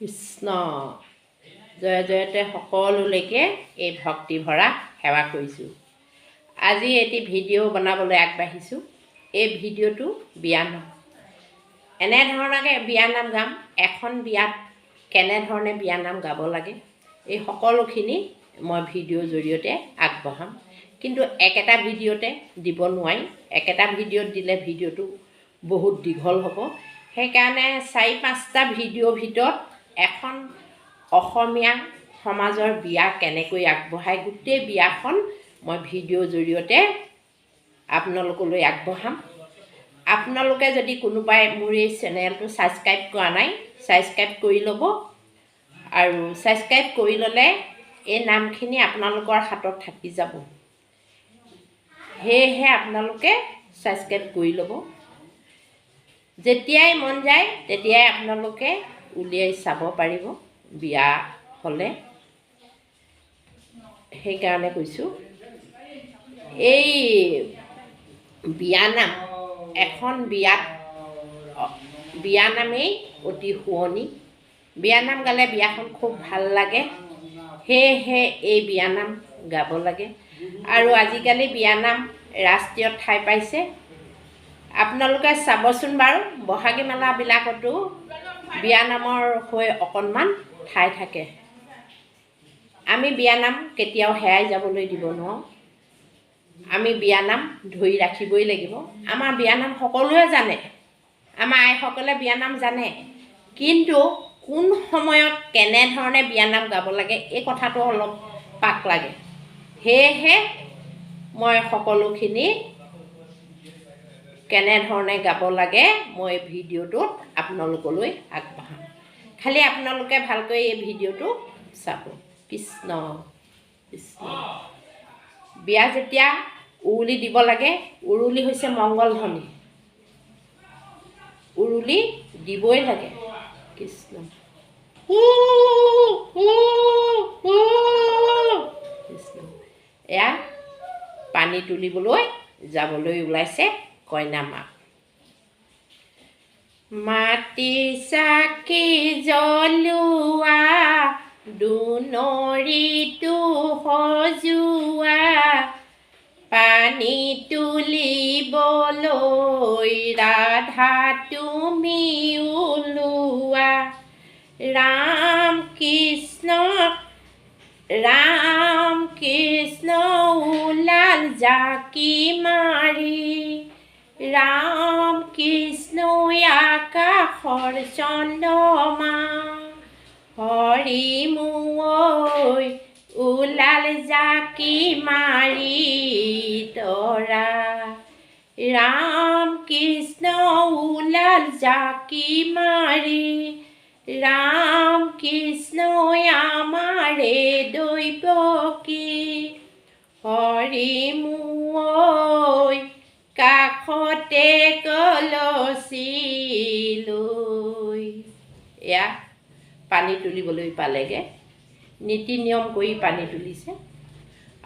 কৃষ্ণ জয় জয়তে সকলোলৈকে এই ভক্তি ভৰা সেৱা কৰিছোঁ। আজি এটি ভিডিঅ' বনাবলৈ আগবাঢ়িছোঁ। এই ভিডিঅ'টো বিয়ানাম। এনেধৰণে বিয়ানাম গাম। এখন বিয়াত কেনেধৰণে বিয়ানাম গাব লাগে এই সকলোখিনি মই ভিডিঅ'ৰ জৰিয়তে আগবঢ়াম। কিন্তু একেটা ভিডিঅ'তে দিব নোৱাৰি। একেটা ভিডিঅ'ত দিলে ভিডিঅ'টো বহুত দীঘল হ'ব। সেইকাৰণে 4-5টা ভিডিঅ'ৰ ভিতৰত এখন অসমীয়া সমাজৰ বিয়া কেনেকৈ আগবঢ়ায় গোটেই বিয়াখন মই ভিডিঅ'ৰ জৰিয়তে আপোনালোকলৈ আগবঢ়াম। আপোনালোকে যদি কোনোবাই মোৰ এই চেনেলটো ছাবস্ক্ৰাইব কৰা নাই, ছাবস্ক্ৰাইব কৰি ল'ব। আৰু ছাবস্ক্ৰাইব কৰি ল'লে এই নামখিনি আপোনালোকৰ হাতত থাকি যাব। সেয়েহে আপোনালোকে ছাবস্ক্ৰাইব কৰি ল'ব। যেতিয়াই মন যায় তেতিয়াই আপোনালোকে উলিয়াই চাব পাৰিব বিয়া হ'লে। সেইকাৰণে কৈছোঁ, এই বিয়ানাম এখন বিয়ানামেই অতি শুৱনি। বিয়ানাম গালে বিয়াখন খুব ভাল লাগে। সেয়েহে এই বিয়ানাম গাব লাগে। আৰু আজিকালি বিয়ানাম ৰাষ্ট্ৰীয় ঠাই পাইছে। আপোনালোকে চাবচোন বাৰু, বহাগী মেলাবিলাকতো বিয়ানামৰ হৈ অকণমান ঠাই থাকে। আমি বিয়ানাম কেতিয়াও হেৰাই যাবলৈ দিব নোৱাৰোঁ। আমি বিয়ানাম ধৰি ৰাখিবই লাগিব। আমাৰ বিয়ানাম সকলোৱে জানে, আমাৰ আইসকলে বিয়ানাম জানে। কিন্তু কোন সময়ত কেনেধৰণে বিয়ানাম গাব লাগে এই কথাটো অলপ পাক লাগে। সেয়েহে মই সকলোখিনি কেনেধৰণে গাব লাগে মই ভিডিঅ'টোত আপোনালোকলৈ আগবঢ়াম। খালি আপোনালোকে ভালকৈ এই ভিডিঅ'টো চাব। কৃষ্ণ কৃষ্ণ। বিয়া যেতিয়া উৰুলি দিব লাগে, উৰুলি হৈছে মংগলধ্বনি। উৰুলি দিবই লাগে। কৃষ্ণ কৃষ্ণ। এয়া পানী তুলিবলৈ যাবলৈ ওলাইছে কইনা মাক। মাটি চাকি জ্বলোৱা, দুনৰিটো সজোৱা, পানী তুলিবলৈ ৰাধা তুমি ওলোৱা। ৰাম কৃষ্ণ ওলাল জাকি মাৰি, ৰাম কৃষ্ণ আকাশৰ চন্দ্ৰমা, হৰি মোঐ ওলাল জাকি মাৰি তৰা। ৰাম কৃষ্ণ ওলাল জাকি মাৰি, ৰাম কৃষ্ণ আমাৰে দৈৱকী, হৰি মোঐ কাষতে কলচি লৈ। এয়া পানী তুলিবলৈ পালেগে। নীতি নিয়ম কৰি পানী তুলিছে।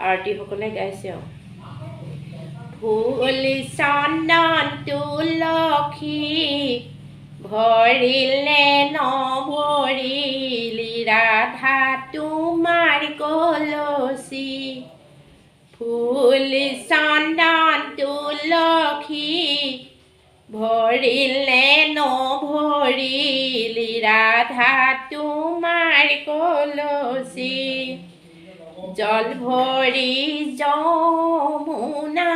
আৰতীসকলে গাইছে আৰু ফুল চন্দন তুলসী ভৰিলে নভৰিলি, ৰাধা তোমাৰ কলচি। ফুল চন্দন তুলসী ভৰিলে নভৰিলি, ৰাধা তোমাৰ কলচি। জল ভৰি যমুনা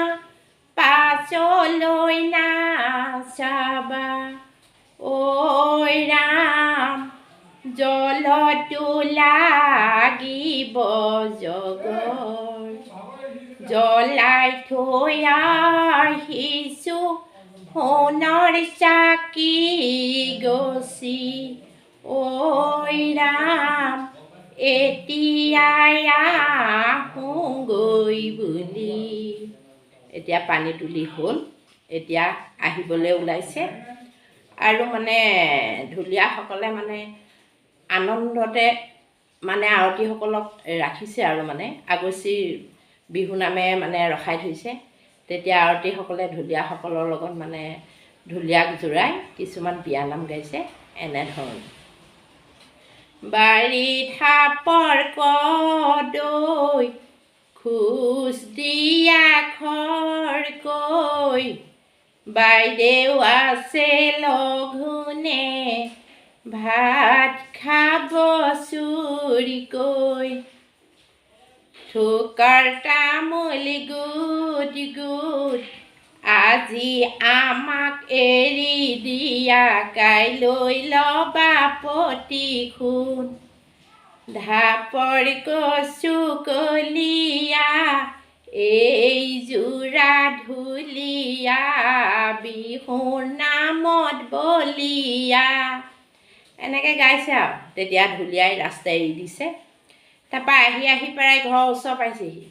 পাছলৈ নাচাবা, ঐ ৰাম জলটো লাগিব জগৰ। জ্বলাই থৈ আহিছোঁ সোণৰ চাকি গছি, ঐ ৰাম এতিয়াই আহোঁগৈ বুলি। এতিয়া পানী তুলি হ'ল, এতিয়া আহিবলৈ ওলাইছে। আৰু মানে ঢুলীয়াসকলে মানে আনন্দতে মানে আৰতীসকলক ৰাখিছে আৰু মানে আগচিৰ বিহু নামে মানে ৰখাই থৈছে। তেতিয়া আৰতীসকলে ঢুলীয়াসকলৰ লগত মানে ঢুলীয়াক জোৰাই কিছুমান বিয়ানাম গাইছে এনেধৰণে। বাৰীত সাপৰ কদৈ খোজ দিয়া খৰকৈ বাইদেউ আছে লঘোণে ভাত খাব চুৰিকৈ থোকৰ তামোল গোট গোট আজি আমাক এৰি দিয়া কাইলৈ ল'বা প্ৰতিশোধ ঢাপৰ কচু কলীয়া এই যোৰা ঢুলীয়া বিহুৰ নামত বলিয়া এনেকৈ গাইছে আৰু তেতিয়া ঢুলীয়াই ৰাস্তা এৰি দিছে তাৰপৰা আহি পেলাই ঘৰৰ ওচৰ পাইছেহি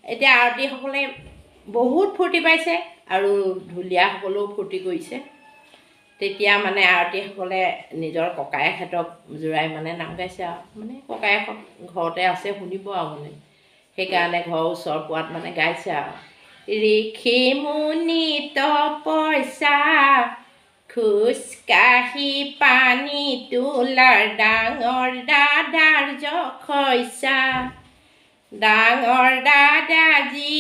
এতিয়া আৰতীসকলে বহুত ফূৰ্তি পাইছে আৰু ঢুলীয়াসকলেও ফূৰ্তি কৰিছে তেতিয়া মানে আৰতীসকলে নিজৰ ককায়েকহঁতক জোৰাই মানে নাম গাইছে আৰু মানে ককায়েকহঁত ঘৰতে আছে শুনিব আৰু মানে সেইকাৰণে ঘৰৰ ওচৰ পোৱাত মানে গাইছে আৰু ঋষি মুনি তপস্যা খোজকাঢ়ি পানী তোলাৰ ডাঙৰ দাদাৰ যশস্যা ডাঙৰ দাদা যি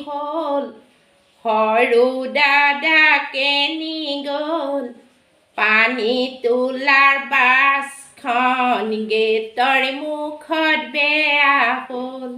হ'ল সৰু দাদা কেনি গ'ল পানী তোলাৰ বাছখন গেটৰ মুখত বেয়া হ'ল